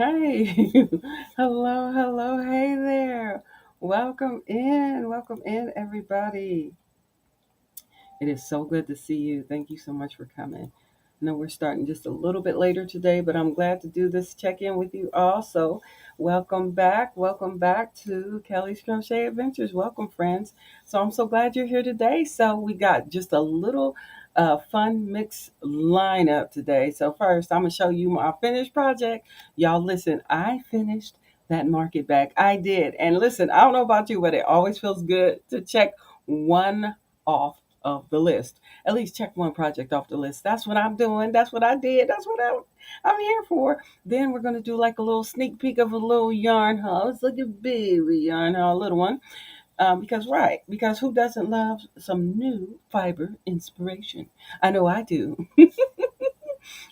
Hey, hello, hello, hey there. Welcome in, everybody. It is so good to see you. Thank you so much for coming. I know we're starting just a little bit later today, but I'm glad to do this check in with you all. So, welcome back. Welcome back to Kelly's Crochet Adventures. Welcome, friends. So, I'm so glad you're here today. So, we got just a little fun mix lineup today. So, first, I'm going to show you my finished project. Y'all, listen, I finished that market bag. I did. And listen, I don't know about you, but it always feels good to check one off of the list. At least check one project off the list. That's what I'm doing. That's what I did. That's what I'm here for. Then we're going to do like a little sneak peek of a little yarn haul. It's like a baby yarn haul, a little one. Because who doesn't love some new fiber inspiration? I know I do.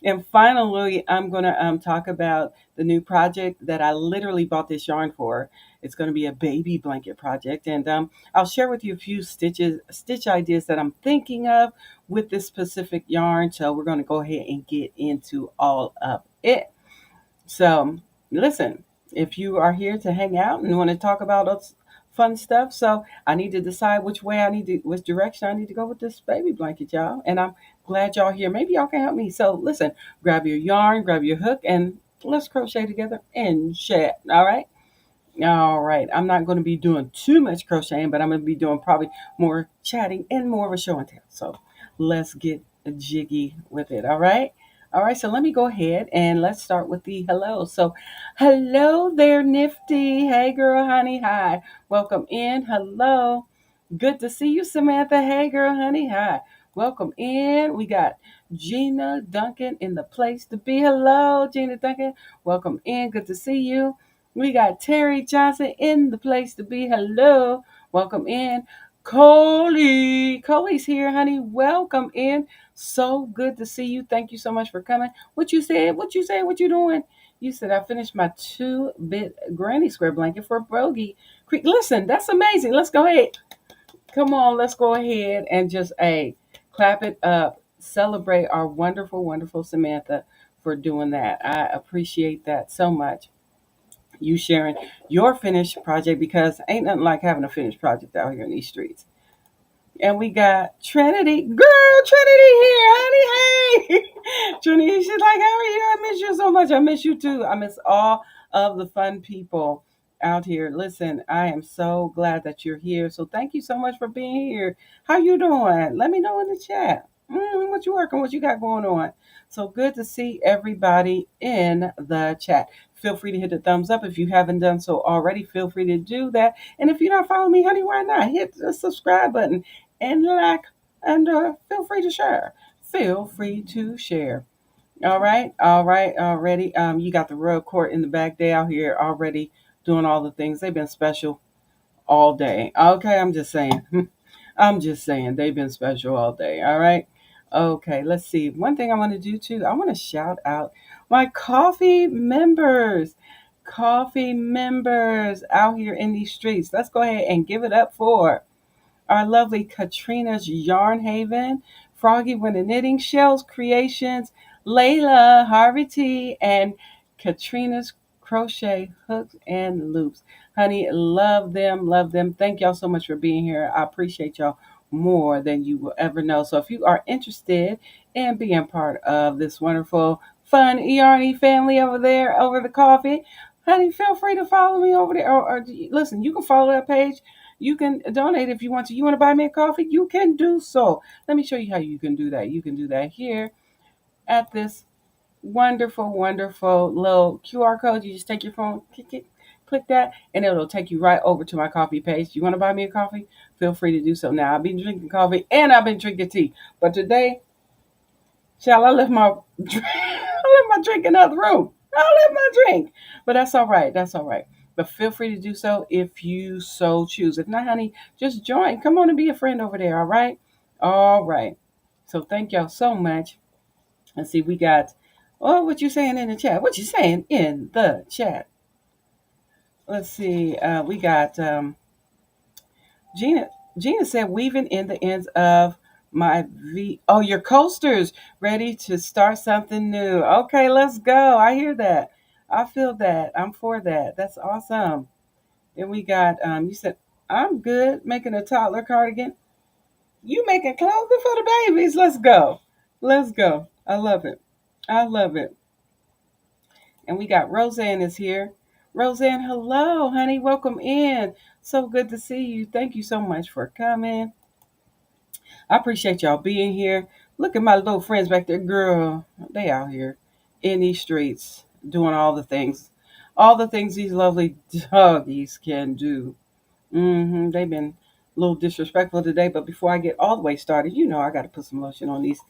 And finally, I'm going to talk about the new project that I literally bought this yarn for. It's going to be a baby blanket project, and I'll share with you a few stitch ideas that I'm thinking of with this specific yarn. So we're going to go ahead and get into all of it. So, listen, if you are here to hang out and want to talk about us fun stuff, so I need to decide which direction I need to go with this baby blanket, y'all. And I'm glad y'all here. Maybe y'all can help me. So, listen, grab your yarn, grab your hook, and let's crochet together and chat. All right. All right. I'm not going to be doing too much crocheting, but I'm going to be doing probably more chatting and more of a show and tell. So let's get jiggy with it. All right. All right. So let me go ahead and let's start with the hello. So, hello there, Nifty. Hey, girl, honey. Hi. Welcome in. Hello. Good to see you, Samantha. Hey, girl, honey. Hi. Welcome in. We got Gina Duncan in the place to be. Hello, Gina Duncan. Welcome in. Good to see you. We got Terry Johnson in the place to be. Hello. Welcome in. Coley. Coley's here, honey. Welcome in. So good to see you. Thank you so much for coming. What you said? What you said? What you doing? You said I finished my 2-bit granny square blanket for Brogy Creek. Listen, that's amazing. Let's go ahead. Come on, let's go ahead and just clap it up. Celebrate our wonderful, wonderful Samantha for doing that. I appreciate that so much, you sharing your finished project, because ain't nothing like having a finished project out here in these streets. And we got Trinity. Girl, Trinity here, honey. Hey. Trinity, she's like, how are you? I miss you so much. I miss you too. I miss all of the fun people out here. Listen, I am so glad that you're here. So thank you so much for being here. How you doing? Let me know in the chat. What you working? What you got going on? So good to see everybody in the chat. Feel free to hit the thumbs up if you haven't done so already. Feel free to do that. And if you're not following me, honey, why not? Hit the subscribe button and like, and feel free to share. Feel free to share. All right, already. You got the royal court in the back. They out here already doing all the things. They've been special all day. Okay, I'm just saying. I'm just saying they've been special all day. All right. Okay, let's see. One thing I want to do too, I want to shout out my coffee members. Coffee members out here in these streets. Let's go ahead and give it up for our lovely Katrina's Yarn Haven, Froggy with the Knitting Shells Creations, Layla, Harvey T, and Katrina's Crochet Hooks and Loops. Honey, love them, love them. Thank y'all so much for being here. I appreciate y'all more than you will ever know. So if you are interested in being part of this wonderful, fun Yarny family over there, over the coffee, honey, feel free to follow me over there. Or listen, you can follow that page. You can donate if you want to. You want to buy me a coffee? You can do so. Let me show you how you can do that. You can do that here at this wonderful, wonderful little QR code. You just take your phone, click that, and it'll take you right over to my coffee page. You want to buy me a coffee? Feel free to do so now. I've been drinking coffee and I've been drinking tea. But today, shall I left my I left my drink in the other room. I left my drink. But that's all right. That's all right. But feel free to do so if you so choose. If not, honey, just join. Come on and be a friend over there. All right. All right. So thank y'all so much. Let's see. We got. Oh, what you saying in the chat? What you saying in the chat? Let's see. We got Gina. Gina said weaving in the ends of my V. Oh, your coasters ready to start something new. Okay, let's go. I hear that. I feel that. I'm for that. That's awesome. Then we got you said I'm good making a toddler cardigan. You making clothing for the babies. Let's go. Let's go. I love it. I love it. And we got Roseanne is here. Roseanne, hello, honey. Welcome in. So good to see you. Thank you so much for coming. I appreciate y'all being here. Look at my little friends back there, girl. They out here in these streets doing all the things these lovely doggies can do. They've been a little disrespectful today, but before I get all the way started, I got to put some lotion on these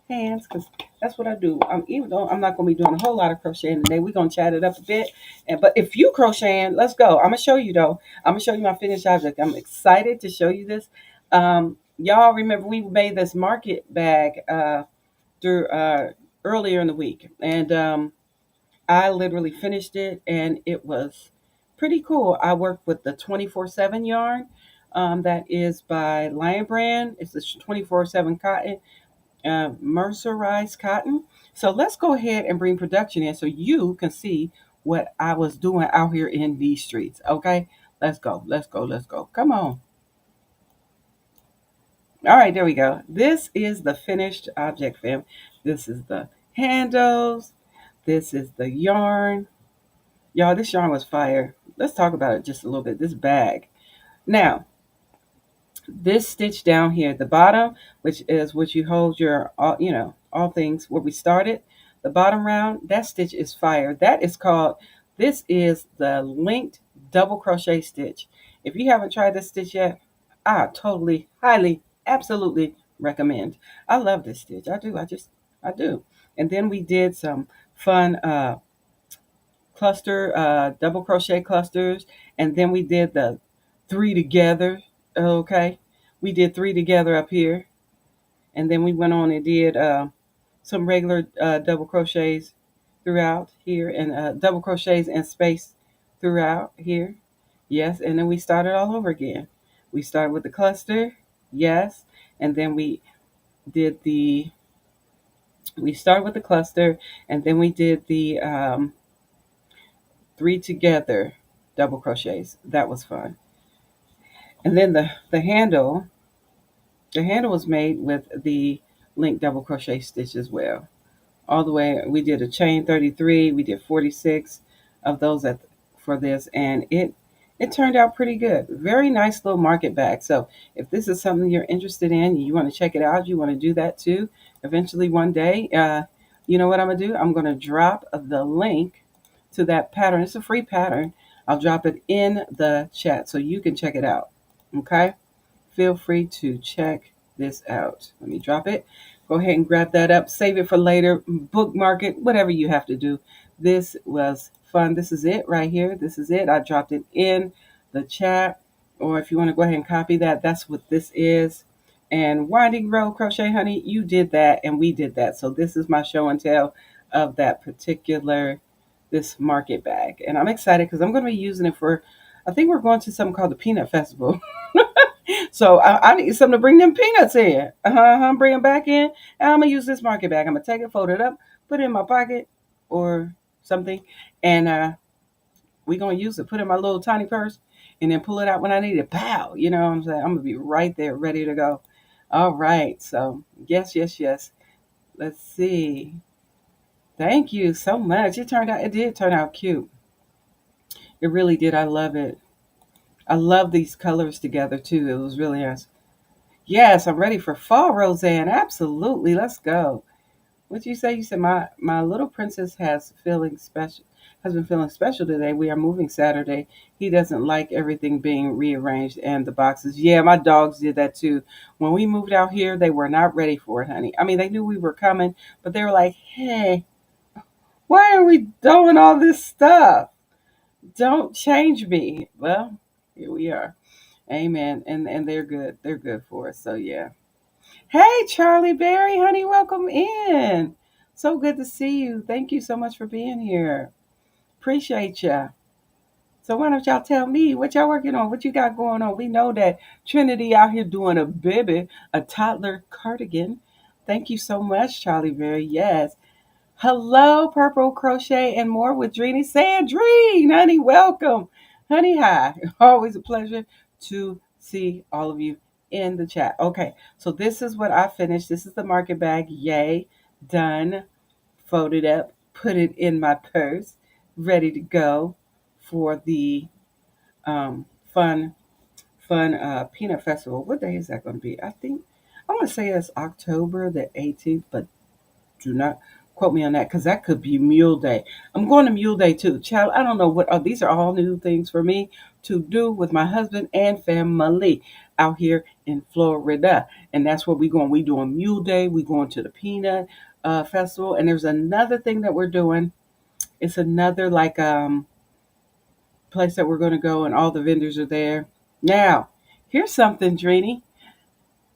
hands because that's what I do. Even though I'm not going to be doing a whole lot of crocheting today, we're going to chat it up a bit. But if you crocheting, let's go. I'm going to show you though. I'm going to show you my finished object. I'm excited to show you this. Y'all remember we made this market bag through earlier in the week, and I literally finished it, and it was pretty cool. I worked with the 24/7 yarn. That is by Lion Brand. It's the 24/7 cotton, mercerized cotton. So let's go ahead and bring production in so you can see what I was doing out here in these streets. Okay, let's go. Let's go. Let's go. Come on. All right, there we go. This is the finished object, fam. This is the handles. This is the yarn. Y'all, this yarn was fire. Let's talk about it just a little bit. This bag. Now, this stitch down here at the bottom, which is what you hold your, all things where we started, the bottom round, that stitch is fire. This is the linked double crochet stitch. If you haven't tried this stitch yet, I totally, highly, absolutely recommend. I love this stitch. I do. I do. And then we did some fun cluster, double crochet clusters, and then we did the three together. Okay, we did three together up here, and then we went on and did some regular double crochets throughout here, and double crochets and space throughout here. Yes, and then we started all over again. We started with the cluster, yes, and then did the we started with the cluster, and then we did the three together double crochets. That was fun. And then the handle was made with the link double crochet stitch as well. All the way, we did a chain 33, we did 46 of those for this, and it turned out pretty good. Very nice little market bag. So if this is something you're interested in, you want to check it out, you want to do that too, eventually one day, you know what I'm going to do? I'm going to drop the link to that pattern. It's a free pattern. I'll drop it in the chat so you can check it out. Okay? Feel free to check this out. Let me drop it. Go ahead and grab that up. Save it for later. Bookmark it. Whatever you have to do. This was fun. This is it right here. This is it. I dropped it in the chat. Or if you want to go ahead and copy that, that's what this is. And Winding Road Crochet Honey, you did that and we did that. So this is my show and tell of that particular, this market bag. And I'm excited because I'm going to be using it for, I think we're going to something called the Peanut Festival. So I need something to bring them peanuts in. Bring them back in. And I'm going to use this market bag. I'm going to take it, fold it up, put it in my pocket or something. And we're going to use it, put it in my little tiny purse, and then pull it out when I need it. Pow! You know what I'm saying? I'm going to be right there, ready to go. All right. So, yes, yes, yes. Let's see. Thank you so much. It did turn out cute. It really did. I love it. I love these colors together too. It was really nice. Yes, I'm ready for fall, Roseanne. Absolutely. Let's go. What you say? You said my little princess has been feeling special today. We are moving Saturday. He doesn't like everything being rearranged and the boxes. Yeah, my dogs did that too. When we moved out here, they were not ready for it, honey. I mean, they knew we were coming, but they were like, "Hey, why are we doing all this stuff? Don't change me." Well, here we are. Amen. And they're good. They're good for us. So yeah. Hey, Charlie Berry, honey, welcome in. So good to see you. Thank you so much for being here. Appreciate ya. So why don't y'all tell me what y'all working on? What you got going on? We know that Trinity out here doing a baby, a toddler cardigan. Thank you so much, Charlie Berry. Yes. Hello, Purple Crochet and More with Dreamy Sandrine. Honey, welcome. Honey, hi. Always a pleasure to see all of you in the chat. Okay, so this is what I finished. This is the market bag. Yay. Done. Folded up. Put it in my purse. Ready to go for the um, fun, fun peanut festival. What day is that going to be? I want to say it's October the 18th, but do not quote me on that because that could be Mule Day. I'm going to Mule Day too. Child, I don't know what these are all new things for me to do with my husband and family out here in Florida. And that's where we're going. We doing Mule Day. We going to the Peanut Festival. And there's another thing that we're doing. It's another like place that we're going to go and all the vendors are there. Now, here's something, Drini.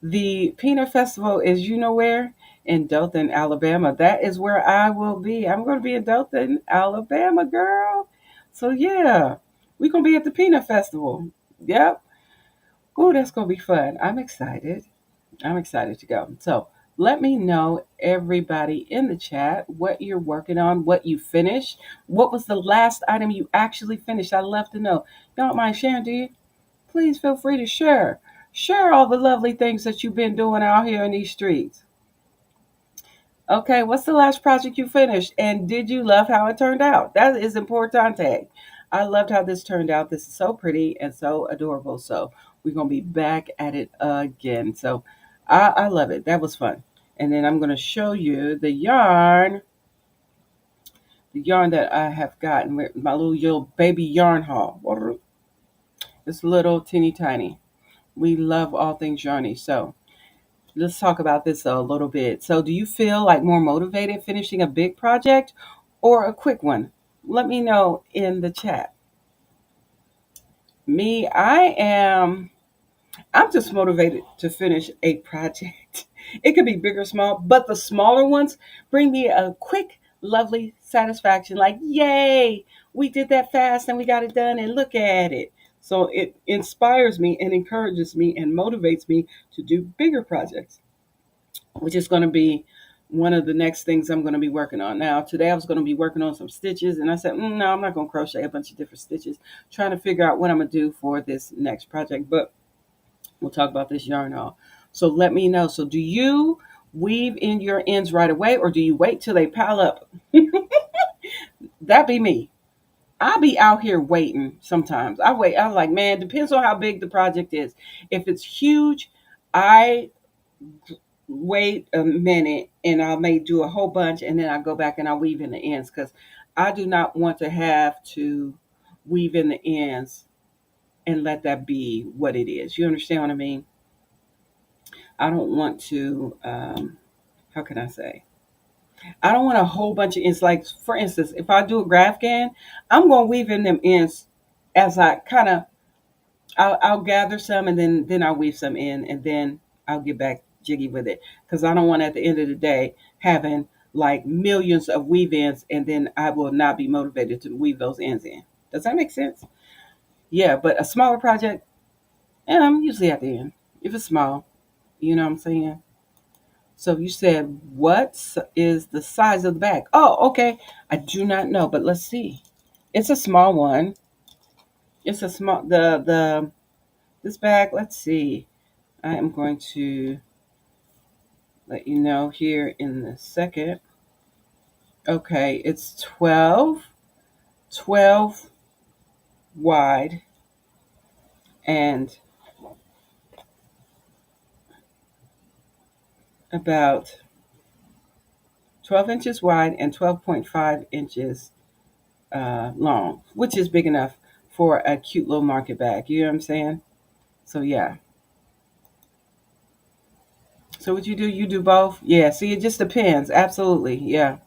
The Peanut Festival is you know where? In Dothan, Alabama. That is where I will be. I'm going to be in Dothan, Alabama, girl. So yeah, we're going to be at the Peanut Festival. Yep. Oh, that's going to be fun. I'm excited. I'm excited to go. So let me know, everybody in the chat, what you're working on, what you finished. What was the last item you actually finished? I'd love to know. You don't mind sharing, do you? Please feel free to share. Share all the lovely things that you've been doing out here in these streets. Okay, what's the last project you finished? And did you love how it turned out? That is importante. I loved how this turned out. This is so pretty and so adorable. So we're going to be back at it again. So I love it. That was fun. And then I'm going to show you the yarn that I have gotten with my little baby yarn haul. It's little teeny tiny. We love all things yarny. So let's talk about this a little bit. So, do you feel like more motivated finishing a big project or a quick one? Let me know in the chat. Me, I'm just motivated to finish a project. It could be big or small, but the smaller ones bring me a quick, lovely satisfaction like, yay, we did that fast and we got it done and look at it. So it inspires me and encourages me and motivates me to do bigger projects, which is going to be one of the next things I'm going to be working on. Now, today I was going to be working on some stitches, and I said, no, I'm not going to crochet a bunch of different stitches, trying to figure out what I'm going to do for this next project, but we'll talk about this yarn haul. So let me know. So do you weave in your ends right away, or do you wait till they pile up? That be me. I'll be out here waiting sometimes. I wait. I'm like, man, depends on how big the project is. If it's huge, I wait a minute and I may do a whole bunch and then I go back and I weave in the ends because I do not want to have to weave in the ends and let that be what it is. You understand what I mean? I don't want to, how can I say? I don't want a whole bunch of ends. Like, for instance, if I do a graph gan, I'm going to weave in them ends as I kind of I'll gather some and then I'll weave some in and then I'll get back jiggy with it because I don't want at the end of the day having like millions of weave ends and then I will not be motivated to weave those ends in. Does that make sense? Yeah, but a smaller project, I'm usually at the end if it's small. You know what I'm saying? So you said what is the size of the bag? Oh, okay. I do not know, but let's see. It's a small one. It's a small the this bag. Let's see. I am going to let you know here in a second. Okay, it's 12 wide and about 12 inches wide and 12.5 inches long, which is big enough for a cute little market bag. You know what I'm saying? So, yeah. So, what you do? You do both? Yeah, see, it just depends. Absolutely. Yeah.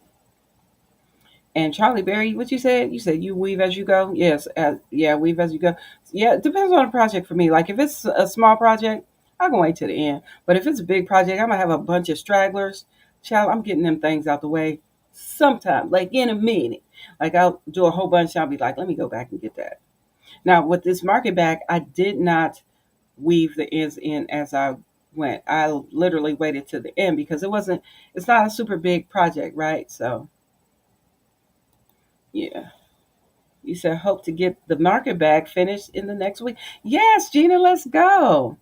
And Charlie Berry, what you said? You said you weave as you go? Yes. Yeah, weave as you go. Yeah, it depends on the project for me. Like if it's a small project, I can wait to the end. But if it's a big project, I'm going to have a bunch of stragglers. Child, I'm getting them things out the way sometime, like in a minute. Like I'll do a whole bunch. I'll be like, let me go back and get that. Now, with this market bag, I did not weave the ends in as I went. I literally waited to the end because it's not a super big project, right? So Yeah. You said hope to get the market bag finished in the next week. Yes, Gina, let's go.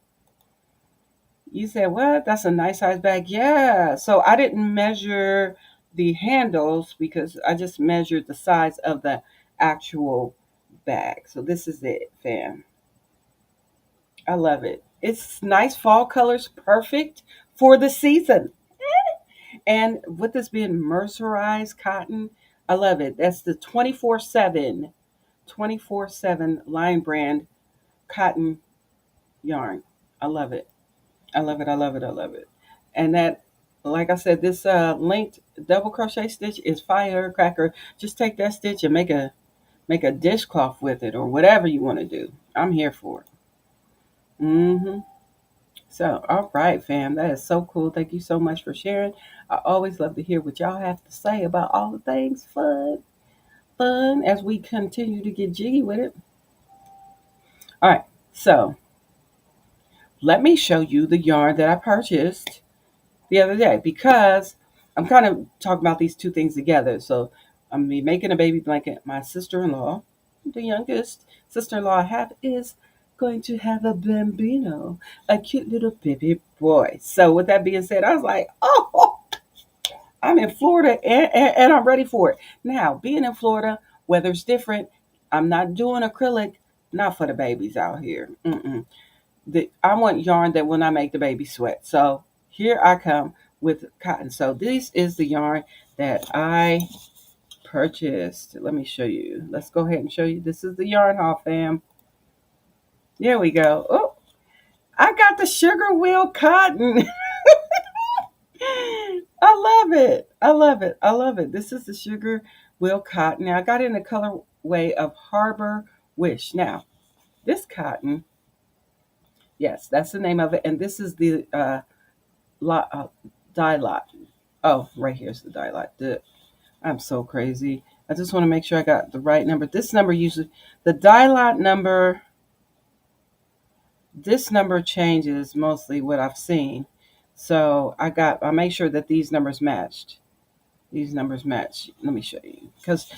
You said what? That's a nice size bag. Yeah. So I didn't measure the handles because I just measured the size of the actual bag. So this is it, fam. I love it. It's nice fall colors, perfect for the season. And with this being mercerized cotton, I love it. That's the 24/7 Lion Brand cotton yarn. I love it. I love it. I love it. I love it. And that, like I said, this linked double crochet stitch is firecracker. Just take that stitch and make a dishcloth with it or whatever you want to do. I'm here for it. Mm-hmm. So, all right, fam, that is so cool. Thank you so much for sharing. I always love to hear what y'all have to say about all the things fun as we continue to get jiggy with it. All right, so let me show you the yarn that I purchased the other day because I'm kind of talking about these two things together. So I'm be making a baby blanket. My sister-in-law, the youngest sister-in-law I have, is going to have a bambino, a cute little baby boy. So with that being said, I was like, oh, I'm in Florida and I'm ready for it. Now, being in Florida, weather's different. I'm not doing acrylic, not for the babies out here. Mm-mm. I want yarn that will not make the baby sweat. So here I come with cotton. So this is the yarn that I purchased. Let me show you. Let's go ahead and show you. This is the yarn haul, fam. There we go. Oh, I got the sugar wheel cotton. I love it. I love it. I love it. This is the sugar wheel cotton. Now I got it in the colorway of Harbor Wish. Now, this cotton, yes, that's the name of it. And this is the dye lot. Oh, right here's the dye lot. I'm so crazy. I just want to make sure I got the right number. This number usually, the dye lot number, this number changes mostly what I've seen. So I made sure that these numbers matched. These numbers match. Let me show you. Because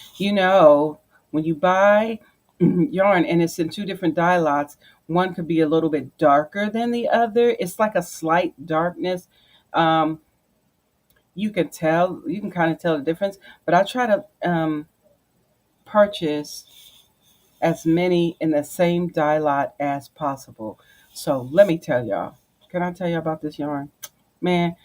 when you buy yarn and it's in two different dye lots, one could be a little bit darker than the other. It's like a slight darkness. Um, you can kind of tell the difference. But I try to purchase as many in the same dye lot as possible. So let me tell y'all. Can I tell you about this yarn? Man,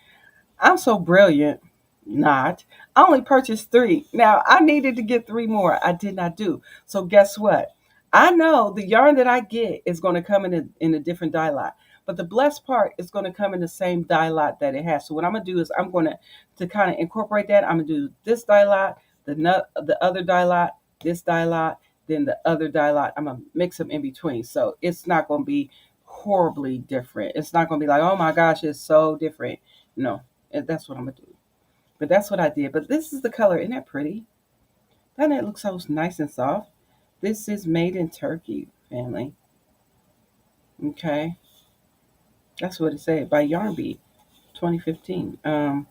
I'm so brilliant. Not. I only purchased three. Now, I needed to get three more. I did not do. So, guess what? I know the yarn that I get is going to come in a different dye lot. But the blessed part is going to come in the same dye lot that it has. So, what I'm going to do is I'm going to kind of incorporate that. I'm going to do this dye lot, the other dye lot, this dye lot, then the other dye lot. I'm going to mix them in between. So, it's not going to be horribly different. It's not going to be like, oh my gosh, it's so different. No, that's what I'm going to do. But that's what I did. But this is the color. Isn't that pretty? Doesn't it look so nice and soft? This is made in Turkey, family. Okay. That's what it said by Yarnby 2015.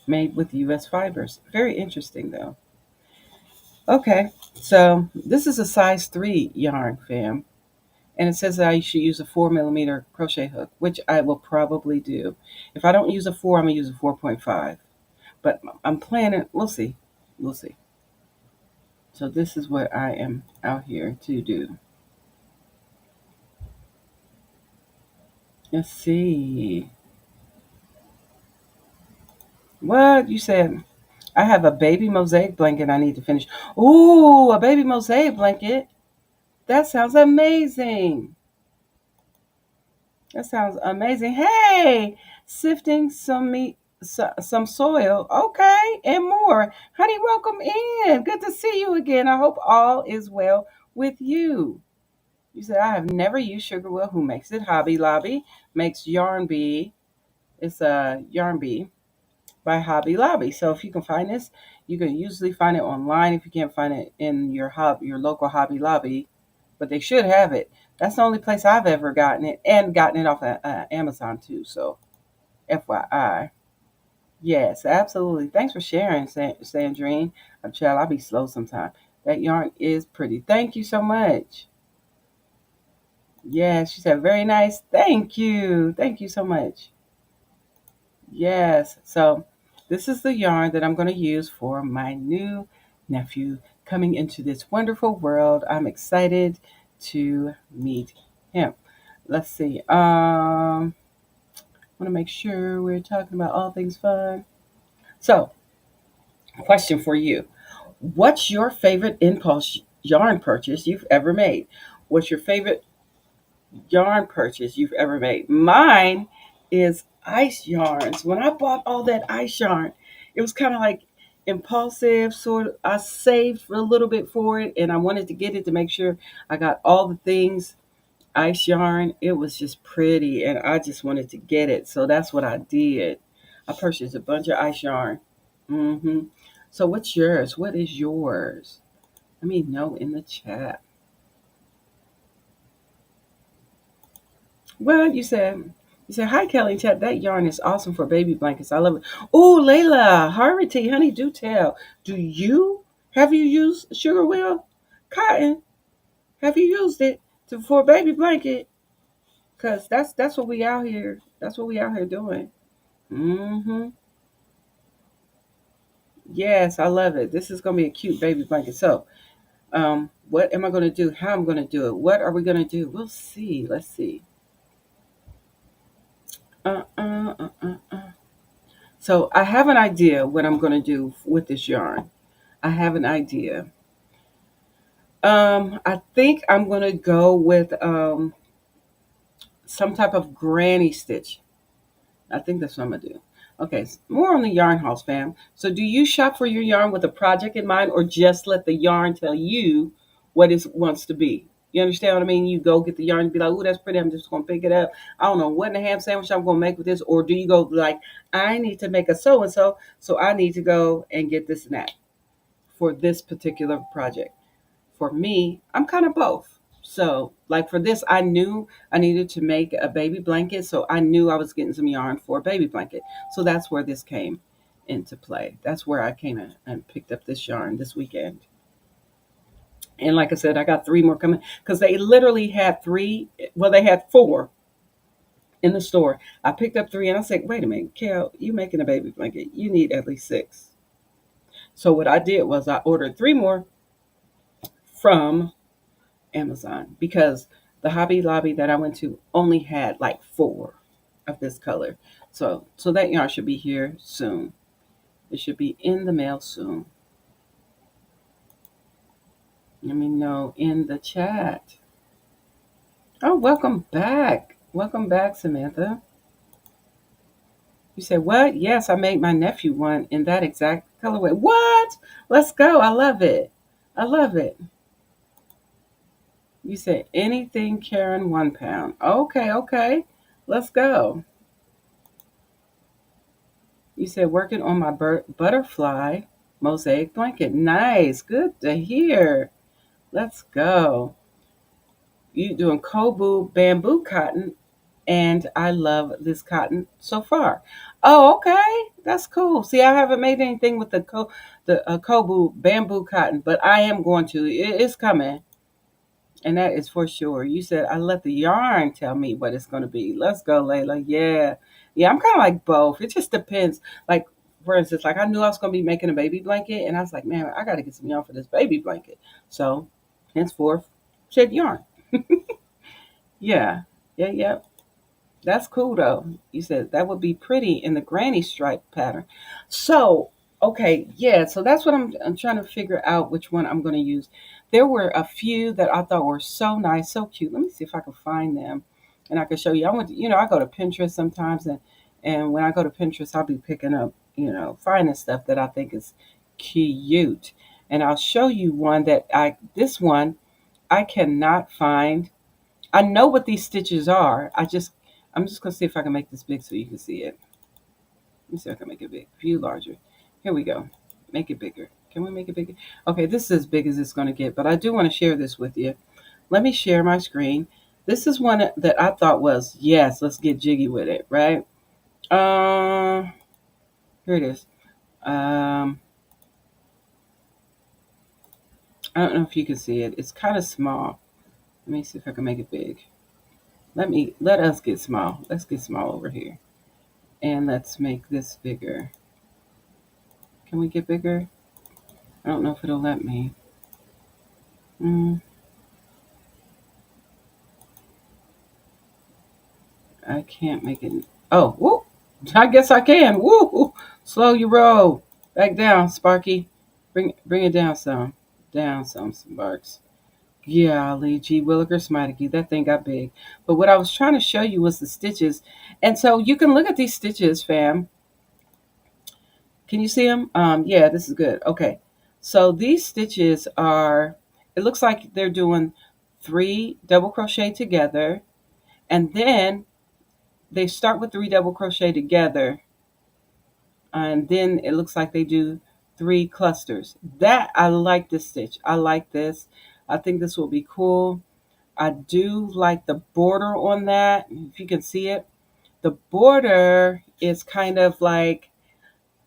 Made with US fibers. Very interesting, though. Okay. So this is a size 3 yarn, fam. And it says that I should use a 4mm crochet hook, which I will probably do. If I don't use a 4, I'm going to use a 4.5. But I'm planning, we'll see. We'll see. So this is what I am out here to do. Let's see. What you said? I have a baby mosaic blanket I need to finish. Ooh, a baby mosaic blanket. That sounds amazing. That sounds amazing. Hey, sifting some meat, some soil. Okay, and more. Honey, welcome in. Good to see you again. I hope all is well with you. You said, I have never used sugar wheel. Who makes it? Hobby Lobby makes Yarn Bee. It's a Yarn Bee by Hobby Lobby. So if you can find this, you can usually find it online if you can't find it in your local Hobby Lobby, but they should have it. That's the only place I've ever gotten it, and gotten it off of Amazon too. So FYI. Yes, absolutely. Thanks for sharing, Sandrine. Child, I'll be slow sometime. That yarn is pretty. Thank you so much. Yes, she said, very nice. Thank you. Thank you so much. Yes. So this is the yarn that I'm going to use for my new nephew coming into this wonderful world. I'm excited to meet him. Let's see. Want to make sure we're talking about all things fun. So, question for you. What's your favorite impulse yarn purchase you've ever made? What's your favorite yarn purchase you've ever made? Mine is ice yarns. When I bought all that ice yarn, it was kind of like impulsive, sort of. I saved a little bit for it and I wanted to get it to make sure I got all the things ice yarn. It was just pretty and I just wanted to get it. So that's what I did. I purchased a bunch of ice yarn. hmm So what's yours? What is yours? Let me know in the chat. Well, you said, hi, Kelly and Chat. That yarn is awesome for baby blankets. I love it. Oh, Layla, Harity, honey, do tell. Have you used sugar wheel cotton? Have you used it for a baby blanket? Cause that's what we out here. That's what we out here doing. hmm Yes, I love it. This is gonna be a cute baby blanket. So, what am I gonna do? How I'm gonna do it? What are we gonna do? We'll see. Let's see. Uh, uh, uh, uh, uh. So I have an idea what I'm going to do with this yarn. I have an idea. I think I'm going to go with some type of granny stitch. I think that's what I'm going to do. Okay, more on the yarn house, fam. So do you shop for your yarn with a project in mind or just let the yarn tell you what it wants to be? You understand what I mean? You go get the yarn and be like, oh, that's pretty. I'm just going to pick it up. I don't know what in the ham sandwich I'm going to make with this. Or do you go like, I need to make a so-and-so, so I need to go and get this and that for this particular project? For me, I'm kind of both. So, like for this, I knew I needed to make a baby blanket. So I knew I was getting some yarn for a baby blanket. So that's where this came into play. That's where I came in and picked up this yarn this weekend. And like I said, I got three more coming because they literally had three. Well, they had four in the store. I picked up three and I said, wait a minute, Kel, you making a baby blanket. You need at least six. So what I did was I ordered three more from Amazon because the Hobby Lobby that I went to only had like four of this color. So that yarn should be here soon. It should be in the mail soon. Let me know in the chat. Oh, welcome back. Welcome back, Samantha. You said what? Yes, I made my nephew one in that exact colorway. What? Let's go. I love it. I love it. You said anything, Karen, 1 pound. Okay, okay. Let's go. You said working on my butterfly mosaic blanket. Nice. Good to hear. Let's go. You doing Kobu bamboo cotton, and I love this cotton so far. Oh, okay. That's cool. See, I haven't made anything with the Kobu bamboo cotton, but I am going to. It's coming. And that is for sure. You said I let the yarn tell me what it's going to be. Let's go, Layla. Yeah. Yeah, I'm kind of like both. It just depends. Like, for instance, like I knew I was going to be making a baby blanket, and I was like, man, I got to get some yarn for this baby blanket. So, henceforth, shed yarn. Yeah. Yeah, yeah. That's cool though. You said that would be pretty in the granny stripe pattern. So, okay, yeah, so that's what I'm trying to figure out which one I'm going to use. There were a few that I thought were so nice, so cute. Let me see if I can find them and I can show you. I go to Pinterest sometimes and when I go to Pinterest, I'll be picking up, finding stuff that I think is cute. And I'll show you one this one I cannot find. I know what these stitches are. I'm just gonna see if I can make this big so you can see it. Let me see if I can make it big. View larger. Here we go. Make it bigger. Can we make it bigger? Okay, this is as big as it's gonna get, but I do want to share this with you. Let me share my screen. This is one that I thought was, yes, let's get jiggy with it, right? Uh, Here it is. Um, I don't know if you can see it. It's kind of small. Let me see if I can make it big. Let us get small. Let's get small over here. And let's make this bigger. Can we get bigger? I don't know if it'll let me. Mm, I can't make it. Oh, whoop. I guess I can. Woo! Slow your roll. Back down, Sparky. Bring it down some. Down some, Sparks. Golly, gee williker smitey, that thing got big. But what I was trying to show you was the stitches. And so you can look at these stitches, fam. Can you see them? Yeah, this is good. Okay. So these stitches are, it looks like they're doing 3 double crochet together. And then they start with 3 double crochet together. And then it looks like they do 3 clusters. That, I like this stitch. I like this. I think this will be cool. I do like the border on that. If you can see it, the border is kind of like,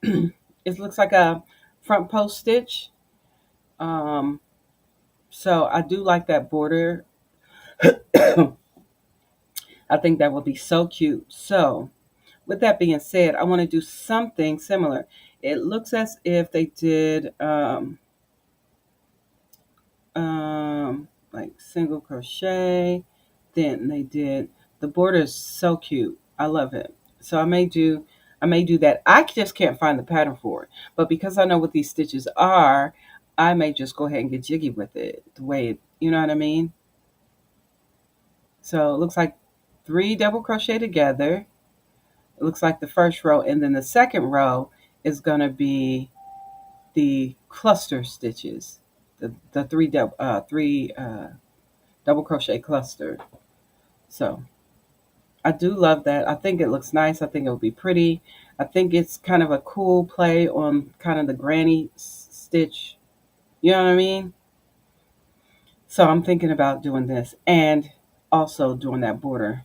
it looks like a front post stitch. Um, so I do like that border. I think that would be so cute. So with that being said, I want to do something similar. It looks as if they did like single crochet. Then they did, the border is so cute. I love it. So I may do that. I just can't find the pattern for it. But because I know what these stitches are, I may just go ahead and get jiggy with it the way it, you know what I mean? So it looks like 3 double crochet together. It looks like the first row, and then the second row is going to be the cluster stitches, the three double crochet cluster. So I do love that. I think it looks nice. I think it will be pretty. I think it's kind of a cool play on kind of the granny stitch. You know what I mean? So I'm thinking about doing this and also doing that border.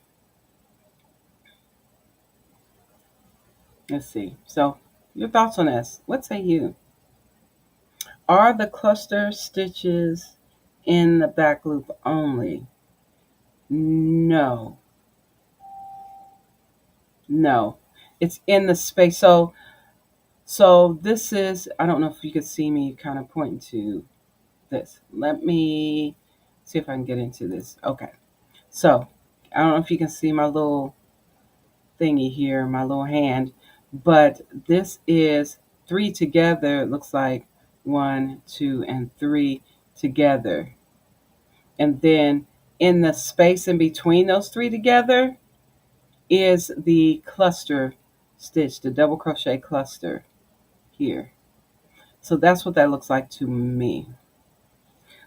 Let's see. So your thoughts on this? What say you? Are the cluster stitches in the back loop only? No. No. It's in the space. So this is, I don't know if you could see me kind of pointing to this. Let me see if I can get into this. Okay. So I don't know if you can see my little thingy here, my little hand, but this is 3 together. It looks like 1, 2, and 3 together. And then in the space in between those 3 together is the cluster stitch, the double crochet cluster here. So that's what that looks like to me.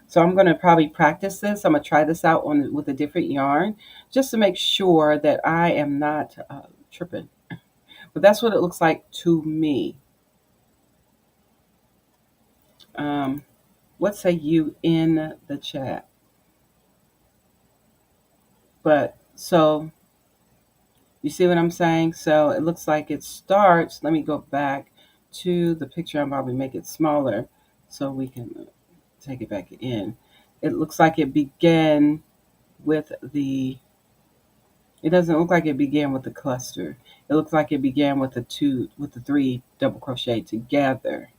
So I'm going to probably practice this. I'm going to try this out on with a different yarn just to make sure that I am not tripping. But that's what it looks like to me. Um, what say you in the chat? But so you see what I'm saying? So it looks like it starts. Let me go back to the picture. I'm probably make it smaller so we can take it back in. It looks like it began with the, it doesn't look like it began with the cluster. It looks like it began with the 3 double crochet together.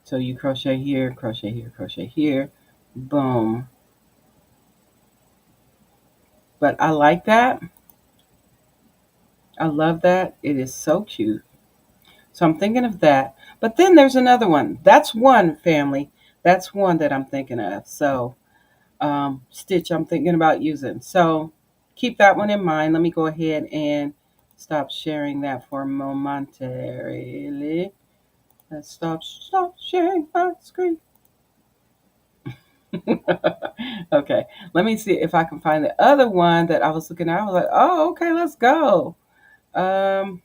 So you crochet here, crochet here, crochet here, boom. But I like that. I love that. It is so cute. So I'm thinking of that. But then there's another one. That's one, family. That's one that I'm thinking of. So stitch I'm thinking about using. So keep that one in mind. Let me go ahead and stop sharing that for momentarily. Let's stop sharing my screen. Okay, let me see if I can find the other one that I was looking at. I was like, oh, okay, let's go. Um,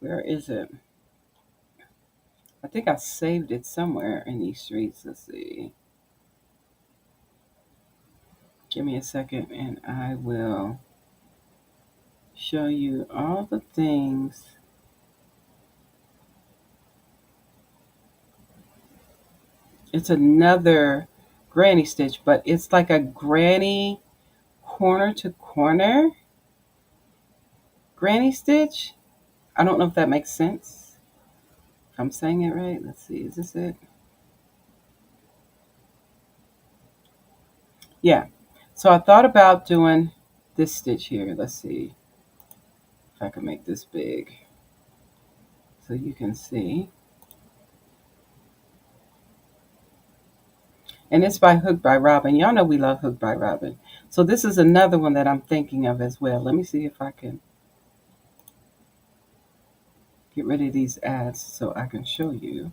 where is it? I think I saved it somewhere in these streets. Let's see. Give me a second and I will show you all the things It's another granny stitch, but it's like a granny corner to corner granny stitch. I don't know if that makes sense. If I'm saying it right. Let's see. Is this it? Yeah. So I thought about doing this stitch here. Let's see if I can make this big so you can see. And it's by Hook by Robin. Y'all know we love Hook by Robin. So this is another one that I'm thinking of as well. Let me see if I can get rid of these ads so I can show you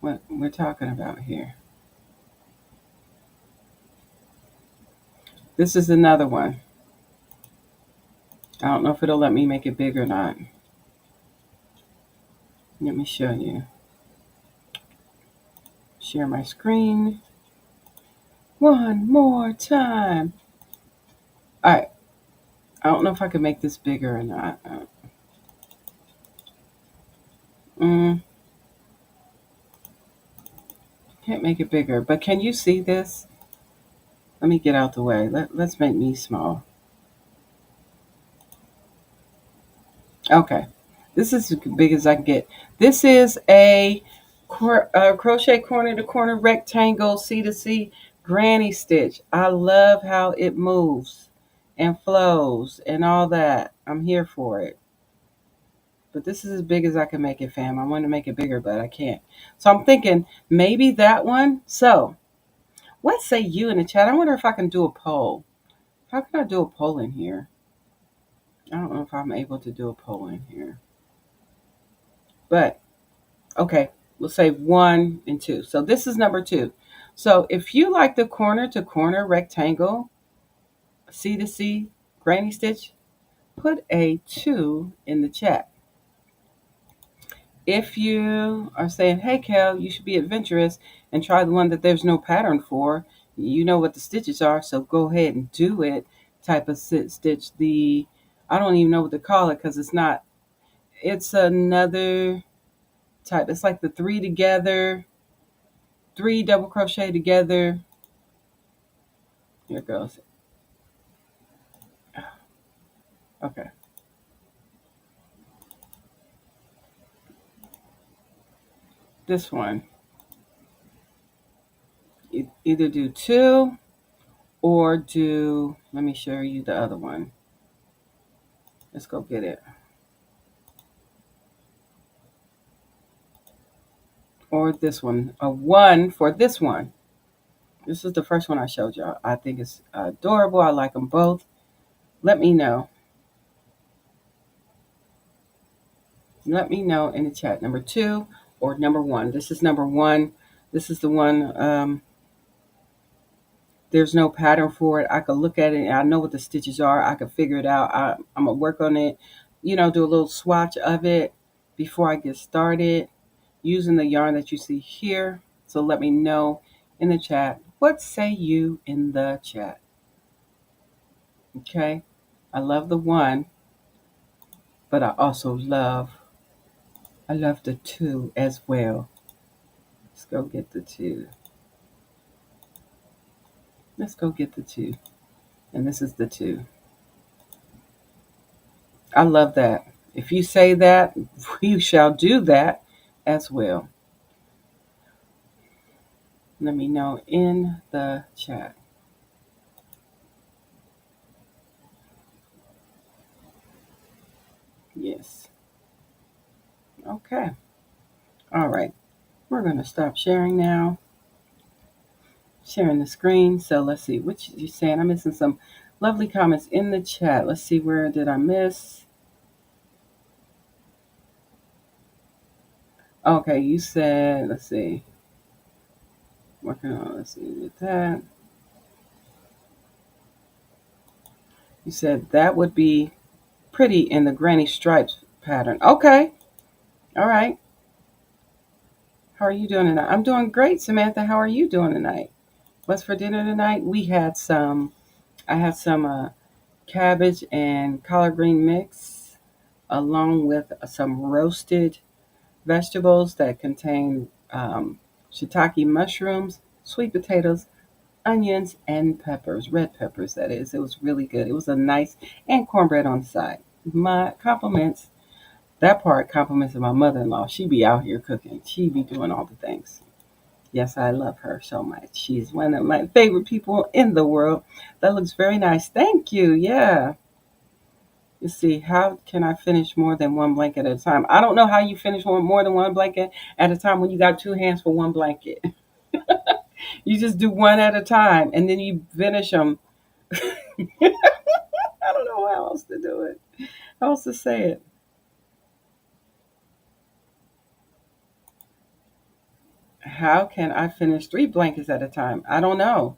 what we're talking about here. This is another one. I don't know if it'll let me make it big or not. Let me show you. Share my screen. One more time. All right. I don't know if I can make this bigger or not. Mm, can't make it bigger. But can you see this? Let me get out the way. Let's make me small. Okay. This is as big as I can get. This is a crochet corner to corner rectangle C to C granny stitch. I love how it moves and flows and all that. I'm here for it. But this is as big as I can make it, fam. I want to make it bigger, but I can't. So I'm thinking maybe that one. So what say you in the chat? I wonder if I can do a poll. How can I do a poll in here? I don't know if I'm able to do a poll in here. But okay, we'll say 1 and 2. So this is number 2. So if you like the corner to corner rectangle, C to C granny stitch, put a 2 in the chat. If you are saying, hey, Kel, you should be adventurous and try the one that there's no pattern for, you know what the stitches are, so go ahead and do it type of stitch. I don't even know what to call it because it's another type. It's like the 3 together, 3 double crochet together. Here it goes. Okay. This one. Either do 2 or let me show you the other one. Let's go get it. Or this one. A 1 for this one. This is the first one I showed y'all. I think it's adorable. I like them both. Let me know. Let me know in the chat. Number 2 or number 1. This is number 1. This is the one. There's no pattern for it. I could look at it and I know what the stitches are. I could figure it out. I'm going to work on it, do a little swatch of it before I get started using the yarn that you see here. So let me know in the chat. What say you in the chat? Okay. I love the 1, but I also love the 2 as well. Let's go get the 2. Let's go get the 2. And this is the 2. I love that. If you say that, we shall do that as well. Let me know in the chat. Yes. Okay. All right. We're going to stop sharing now. Sharing the screen. So let's see. Which you saying? I'm missing some lovely comments in the chat. Let's see. Where did I miss? Okay. You said, let's see. Working on, let's see, with that. You said that would be pretty in the granny stripes pattern. Okay. All right. How are you doing tonight? I'm doing great, Samantha. How are you doing tonight? What's for dinner tonight? I had some cabbage and collard green mix along with some roasted vegetables that contain shiitake mushrooms, sweet potatoes, onions, and peppers, red peppers, that is. It was really good. It was a nice, and cornbread on the side. My compliments, that part compliments of my mother in law. She be out here cooking, she be doing all the things. Yes, I love her so much. She's one of my favorite people in the world. That looks very nice. Thank you. Yeah. You see, how can I finish more than one blanket at a time? I don't know how you finish more than one blanket at a time when you got two hands for one blanket. You just do one at a time and then you finish them. I don't know how else to do it. How else to say it? How can I finish three blankets at a time? I don't know.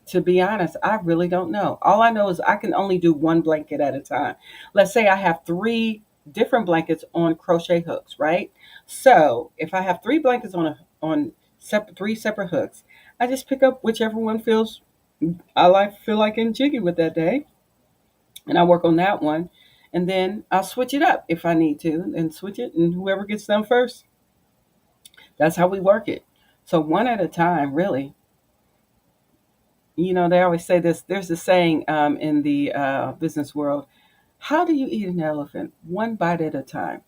To be honest, I really don't know. All I know is I can only do one blanket at a time. Let's say I have three different blankets on crochet hooks, right? So if I have three blankets three separate hooks, I just pick up whichever one feels feel like in jiggy with that day, and I work on that one, and then I'll switch it up if I need to, and switch it, and whoever gets done first, that's how we work it. So one at a time, really. They always say this. There's a saying in the business world: how do you eat an elephant? One bite at a time.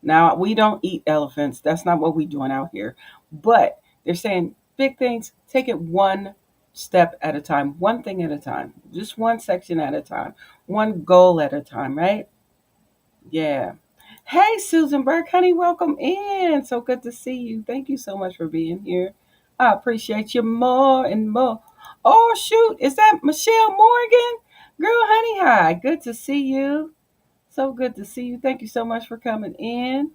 Now, we don't eat elephants. That's not what we're doing out here. But they're saying big things, take it one step at a time, one thing at a time, just one section at a time, one goal at a time, right? Yeah. Hey, Susan Burke, honey, welcome in. So good to see you. Thank you so much for being here. I appreciate you more and more. Oh, shoot. Is that Michelle Morgan? Girl, honey, hi. Good to see you. So good to see you. Thank you so much for coming in.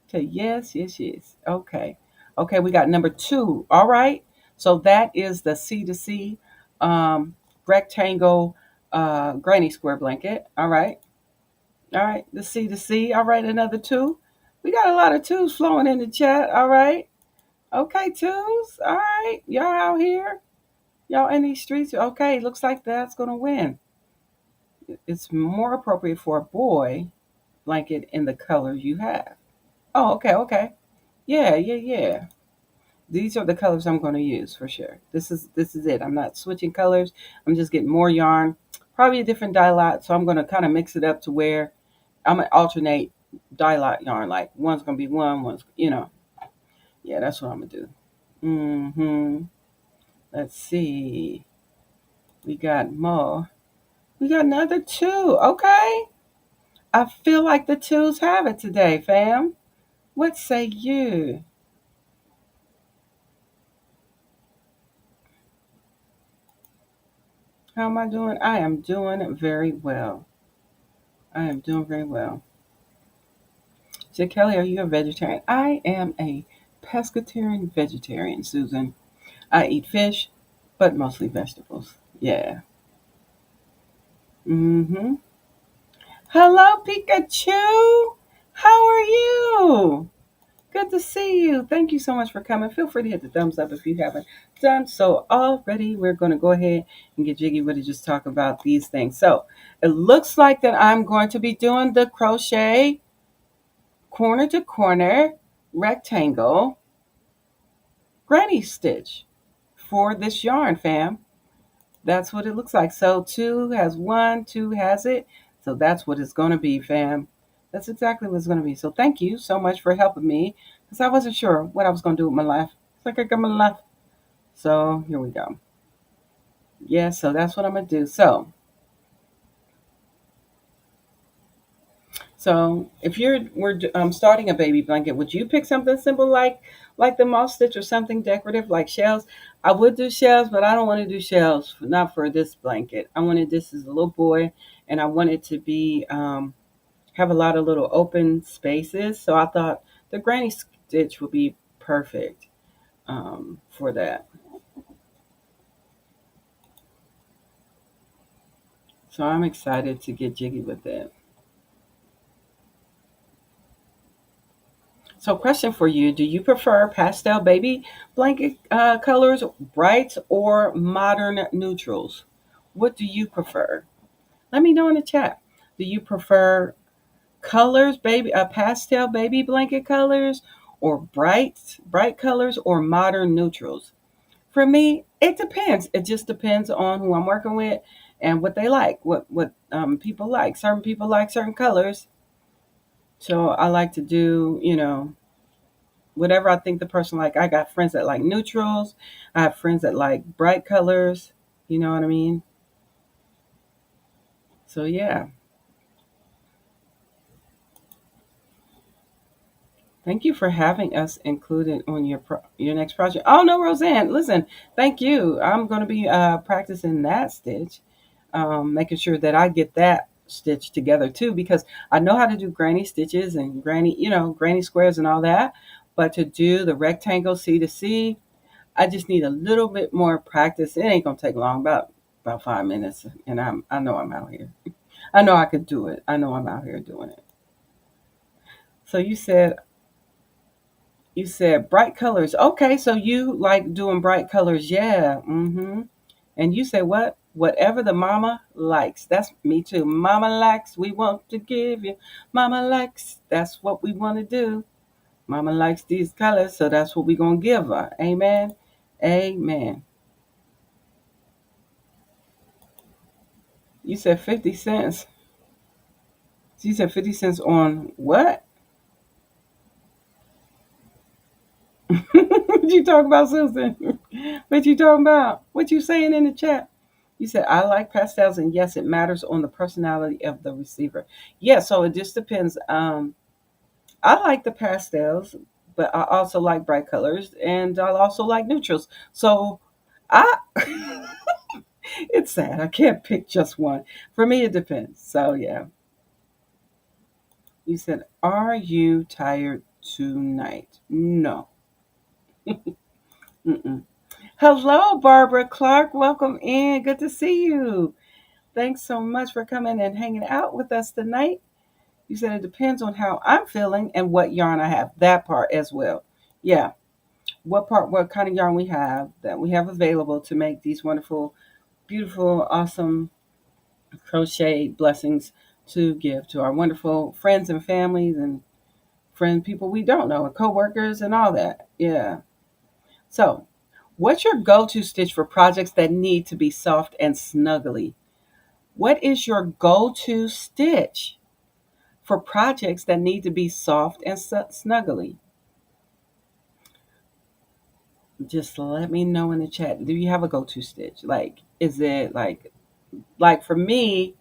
Okay, yes, yes, yes. Okay. Okay, we got number two. All right. So that is the C to C um, rectangle granny square blanket. All right. All right. The C to C. All right. Another two. We got a lot of twos flowing in the chat. All right. Okay, twos. All right. Y'all out here. Y'all in these streets. Okay. Looks like that's going to win. It's more appropriate for a boy blanket in the color you have. Oh, okay. Okay. Yeah, yeah, yeah. These are the colors I'm going to use for sure. This is it. I'm not switching colors. I'm just getting more yarn, probably a different dye lot. So I'm going to kind of mix it up to where I'm going to alternate dye lot yarn. Like one's going to be one's. Yeah, that's what I'm going to do. Let's see. We got more. We got another two. Okay. I feel like the twos have it today, fam. What say you? How am I doing? I am doing very well. I am doing very well. So, Kelly, are you a vegetarian? I am a pescatarian vegetarian, Susan. I eat fish, but mostly vegetables. Yeah. Mm-hmm. Hello, Pikachu. How are you? Good to see you. Thank you so much for coming. Feel free to hit the thumbs up if you haven't done so already. We're going to go ahead and get jiggy with it, just talk about these things. So it looks like that I'm going to be doing the crochet corner to corner rectangle granny stitch for this yarn, fam. That's what it looks like. So two has one, two has it. So that's what it's going to be, fam. That's exactly what it's going to be. So thank you so much for helping me because I wasn't sure what I was going to do with my life. It's like I got my life. So here we go. Yeah, so that's what I'm going to do. So if we're starting a baby blanket, would you pick something simple like the moss stitch or something decorative like shells? I would do shells, but I don't want to do shells. Not for this blanket. I wanted this as a little boy, and I wanted to be have a lot of little open spaces. So I thought the granny stitch would be perfect for that. So I'm excited to get jiggy with it. So, question for you: do you prefer pastel baby blanket colors, brights, or modern neutrals? What do you prefer? Let me know in the chat. Do you prefer colors, pastel baby blanket colors, or bright colors or modern neutrals? For me, it depends. It just depends on who I'm working with and what they like, what people like. Certain people like certain colors, so I like to do, whatever I think the person like. I got friends that like neutrals. I have friends that like bright colors. You know what I mean? So yeah. Thank you for having us included on your next project. Oh no, Roseanne, listen, thank you. I'm going to be practicing that stitch, making sure that I get that stitch together too, because I know how to do granny stitches and granny squares and all that. But to do the rectangle C to C, I just need a little bit more practice. It ain't gonna take long, about 5 minutes, and I know I'm out here. I know I could do it. I know I'm out here doing it. So you said bright colors. Okay, so you like doing bright colors. Yeah. And you say what? Whatever the mama likes. That's me too. Mama likes, we want to give you. Mama likes, that's what we want to do. Mama likes these colors, so that's what we're going to give her. Amen. Amen. You said 50 cents. You said 50 cents on what? What you talking about, Susan? What you talking about? What you saying in the chat? You said I like pastels, and yes, it matters on the personality of the receiver. Yeah, so it just depends. I like the pastels, but I also like bright colors, and I also like neutrals. So I, it's sad. I can't pick just one. For me, it depends. So yeah. You said, "Are you tired tonight?" No. Mm-mm. Hello, Barbara Clark. Welcome in. Good to see you. Thanks so much for coming and hanging out with us tonight. You said it depends on how I'm feeling and what yarn I have. That part as well. Yeah. What kind of yarn we have that we have available to make these wonderful, beautiful, awesome crochet blessings to give to our wonderful friends and families and people we don't know and coworkers and all that. Yeah. So, what's your go-to stitch for projects that need to be soft and snuggly? What is your go-to stitch for projects that need to be soft and snuggly? Just let me know in the chat. Do you have a go-to stitch? Like, is it like for me,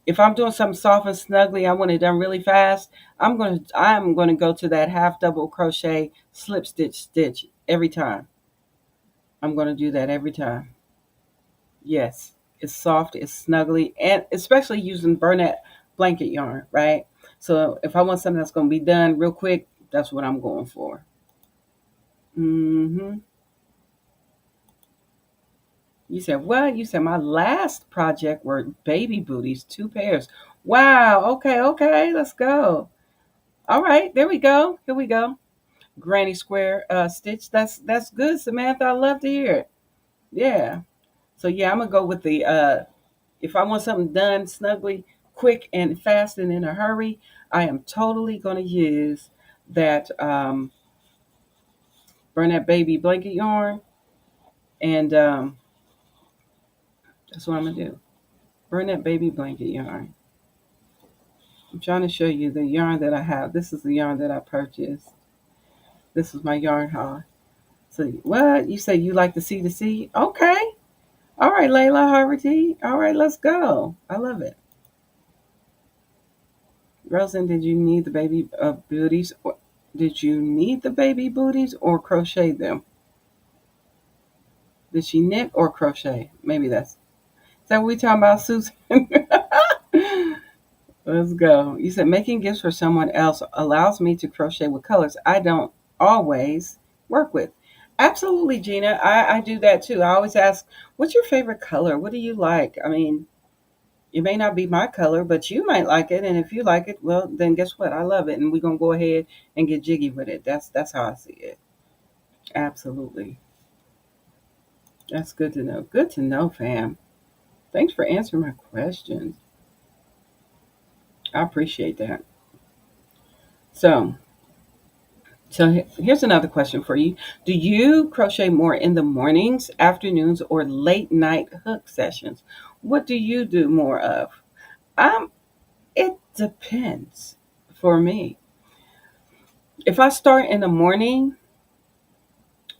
if I'm doing something soft and snuggly, I want it done really fast. I'm gonna go to that half double crochet slip stitch every time. I'm gonna do that every time. Yes, it's soft, it's snuggly, and especially using Burnett blanket yarn, right? So if I want something that's gonna be done real quick, that's what I'm going for. hmm You said what? You said my last project were baby booties, 2 pairs. Wow. Okay. Okay. Let's go. All right. There we go. Here we go. Granny square stitch. That's good, Samantha. I love to hear it. Yeah. So yeah, I'm gonna go with the if I want something done snugly, quick and fast and in a hurry, I am totally gonna use that burn that baby blanket yarn, and that's what I'm gonna do. Burn that baby blanket yarn. I'm trying to show you the yarn that I have. This is the yarn that I purchased. This is my yarn haul. So what? You say you like the C to C? Okay. All right, Layla Harvey. All right, let's go. I love it. Rosen, did you need the baby booties? Or did you need the baby booties or crochet them? Did she knit or crochet? Maybe is that what we talking about, Susan? Let's go. You said making gifts for someone else allows me to crochet with colors I don't always work with. Absolutely, Gina. I do that too. I always ask, what's your favorite color? What do you like? I mean, it may not be my color, but you might like it. And if you like it, well, then guess what? I love it. And we're going to go ahead and get jiggy with it. That's how I see it. Absolutely. That's good to know. Good to know, fam. Thanks for answering my questions. I appreciate that. So, So here's another question for you. Do you crochet more in the mornings, afternoons, or late night hook sessions? What do you do more of? Um, it depends for me. If I start in the morning,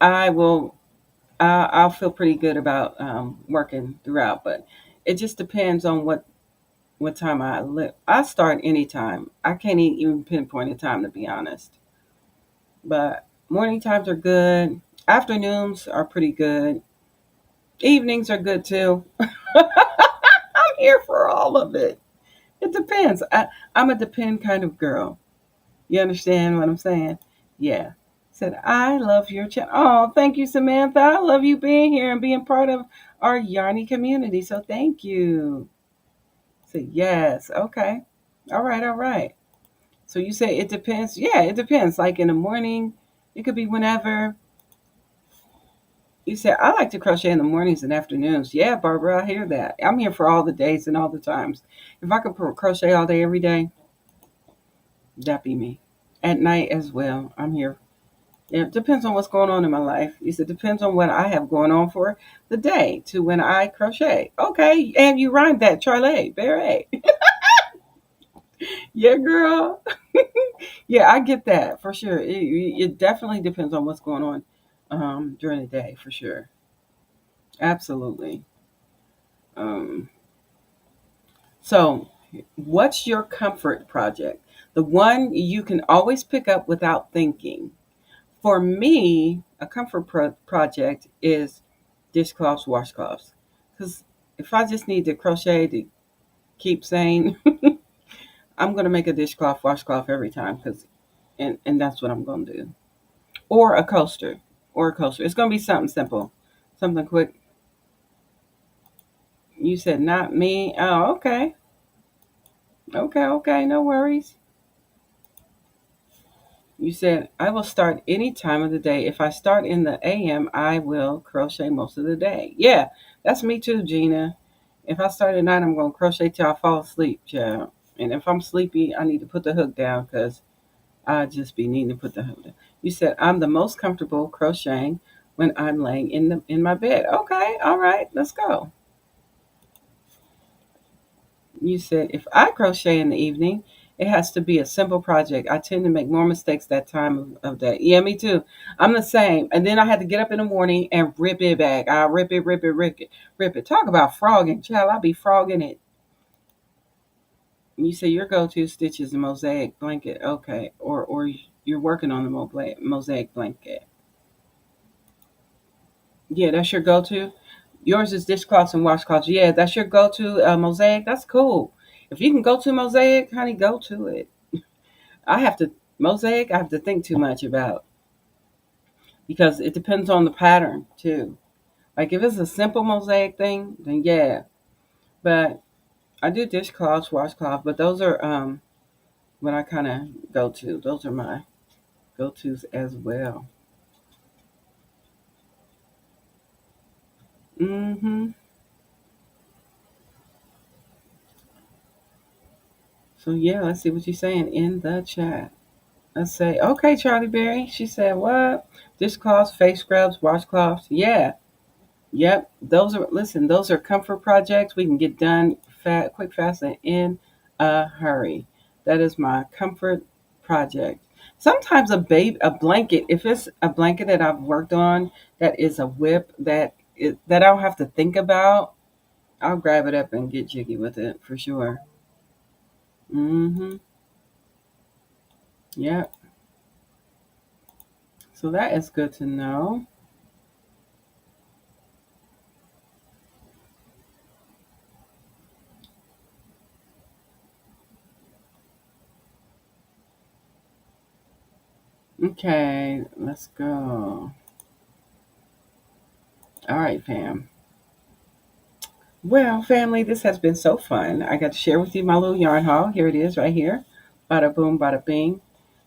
I will. I'll feel pretty good about working throughout, but it just depends on what time I live. I start anytime. I can't even pinpoint a time, to be honest. But morning times are good. Afternoons are pretty good. Evenings are good too. I'm here for all of it. It depends. I'm a depend kind of girl. You understand what I'm saying? Yeah. Said, I love your channel. Oh, thank you, Samantha. I love you being here and being part of our Yarny community. So thank you. Said, yes. Okay. All right. All right. So you say it depends. Yeah, it depends. Like in the morning, it could be whenever. You said, I like to crochet in the mornings and afternoons. Yeah, Barbara, I hear that. I'm here for all the days and all the times. If I could crochet all day, every day, that'd be me. At night as well, I'm here. It depends on what's going on in my life. You said, depends on what I have going on for the day to when I crochet. Okay, and you rhymed that, Charlie, beret. Yeah, girl. Yeah, I get that for sure. It definitely depends on what's going on during the day, for sure. Absolutely. Um, So, what's your comfort project? The one you can always pick up without thinking. For me, a comfort project is dishcloths, washcloths. Because if I just need to crochet to keep sane, I'm going to make a dishcloth, washcloth every time. And that's what I'm going to do. Or a coaster. Or a coaster. It's going to be something simple, something quick. You said not me. Oh, okay. Okay, okay. No worries. You said, I will start any time of the day. If I start in the AM, I will crochet most of the day. Yeah, that's me too, Gina. If I start at night, I'm going to crochet till I fall asleep, child. And if I'm sleepy, I need to put the hook down because I just be needing to put the hook down. You said, I'm the most comfortable crocheting when I'm laying in my bed. Okay, all right, let's go. You said, if I crochet in the evening, it has to be a simple project. I tend to make more mistakes that time of day. Yeah, me too. I'm the same. And then I had to get up in the morning and rip it back. I rip it, rip it, rip it, rip it. Talk about frogging, child. I'll be frogging it. You say your go-to stitch is the mosaic blanket. Okay. Or you're working on the mosaic blanket. Yeah, that's your go-to. Yours is dishcloths and washcloths. Yeah, that's your go-to mosaic. That's cool. If you can go to mosaic, honey, go to it. I have to mosaic. I have to think too much about because it depends on the pattern too. Like if it's a simple mosaic thing, then yeah. But I do dishcloths, washcloth, but those are what I kind of go to. Those are my go tos as well. Mm-hmm. So yeah, let's see what she's saying in the chat. Let's say, okay, Charlie Berry. She said, what? Dishcloths, face scrubs, washcloths. Yeah. Yep, those are comfort projects we can get done quick, fast, and in a hurry. That is my comfort project. Sometimes a blanket, if it's a blanket that I've worked on that is a whip that I don't have to think about, I'll grab it up and get jiggy with it for sure. Mm-hmm. Yep. So that is good to know. Okay, let's go. All right, fam. Well, family, this has been so fun. I got to share with you my little yarn haul. Here it is right here. Bada boom, bada bing.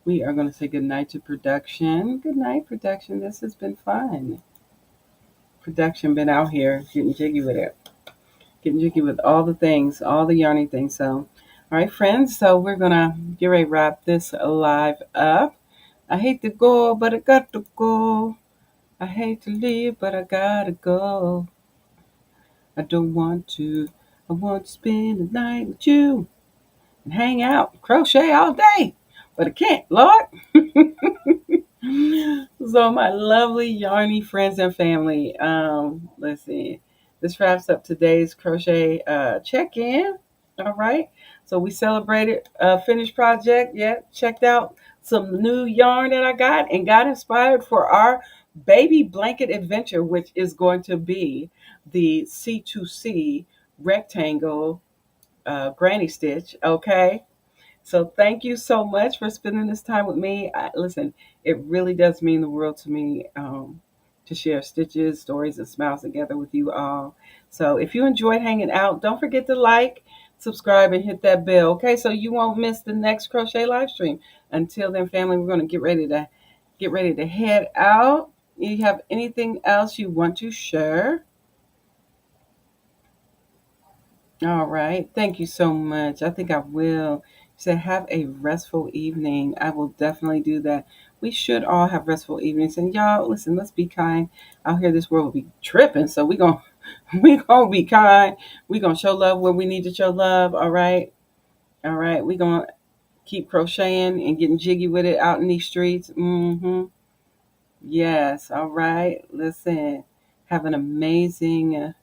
We are going to say good night to production. Good night, production. This has been fun. Production been out here getting jiggy with it. Getting jiggy with all the things, all the yarning things. So, all right, friends. So we're going to get ready to wrap this live up. I hate to go, but I got to go. I hate to leave, but I gotta go. I don't want to. I want to spend the night with you and hang out, crochet all day, but I can't, Lord. So, my lovely Yarny friends and family, let's see. This wraps up today's crochet check-in. All right. So we celebrated a finished project. Yeah, checked out some new yarn that I got and got inspired for our baby blanket adventure, which is going to be the C2C rectangle granny stitch. Okay. So thank you so much for spending this time with me. Listen, it really does mean the world to me to share stitches, stories, and smiles together with you all. So if you enjoyed hanging out, don't forget to like, subscribe, and hit that bell. Okay, so you won't miss the next crochet live stream. Until then, family, we're going to get ready to head out. You have anything else you want to share? All right. Thank you so much. I think I will. So have a restful evening. I will definitely do that. We should all have restful evenings. And y'all, listen, let's be kind. Out here, this world will be tripping. So we gonna be kind. We gonna show love where we need to show love. All right. All right. We gonna keep crocheting and getting jiggy with it out in these streets. Yes. All right. Listen. Have an amazing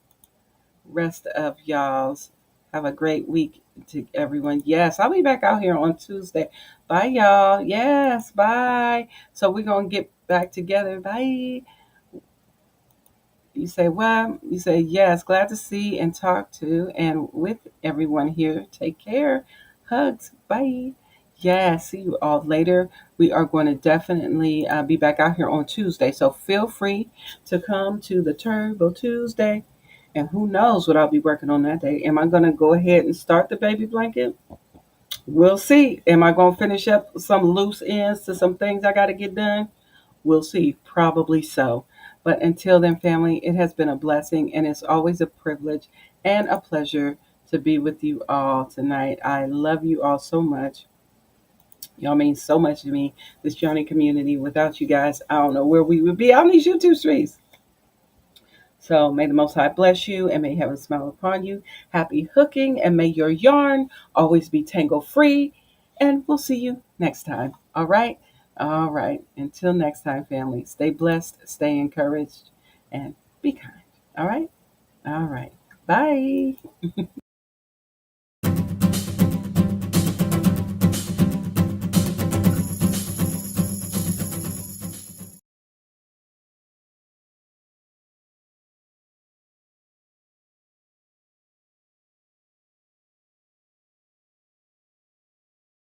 rest of y'all's. Have a great week to everyone. Yes, I'll be back out here on Tuesday. Bye, y'all. Yes, bye. So we're going to get back together. Bye. You say, well, you say, yes, glad to see and talk to and with everyone here. Take care. Hugs. Bye. Yeah, see you all later. We are going to definitely be back out here on Tuesday. So feel free to come to the Turbo Tuesday. And who knows what I'll be working on that day. Am I going to go ahead and start the baby blanket? We'll see. Am I going to finish up some loose ends to some things I got to get done? We'll see. Probably so. But until then, family, it has been a blessing and it's always a privilege and a pleasure to be with you all tonight. I love you all so much. Y'all mean so much to me, this Johnny community. Without you guys, I don't know where we would be on these YouTube streets. So may the Most High bless you and may heaven smile upon you. Happy hooking and may your yarn always be tangle free. And we'll see you next time. All right? All right. Until next time, family, stay blessed, stay encouraged, and be kind. All right? All right. Bye.